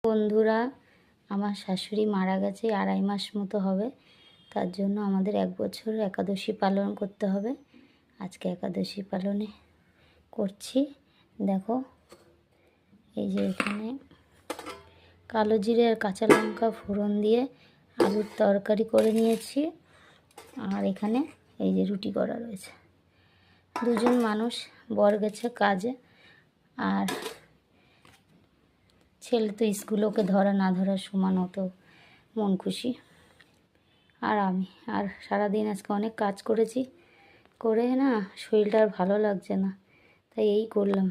বন্ধুরা, আমার শাশুড়ি মারা গেছে 2.5 মাস মতো হবে। তার জন্য আমাদের 1 বছর একাদশী পালন করতে হবে। আজকে একাদশী পালনে করছি। দেখো, এই যে এখানে কালো জিরে আর কাঁচা লঙ্কা ফোড়ন দিয়ে আলুর তরকারি করে নিয়েছি। আর এখানে এই যে রুটি করা রয়েছে। 2জন মানুষ, বর গেছে কাজে, আর ছেলে তো স্কুলে, ওকে ধরা না ধরার সমান, তো মন খুশি। আর আমি সারাদিন আজকে অনেক কাজ করেছি, করে না শরীরটা আর ভালো লাগছে না, তাই এই করলাম।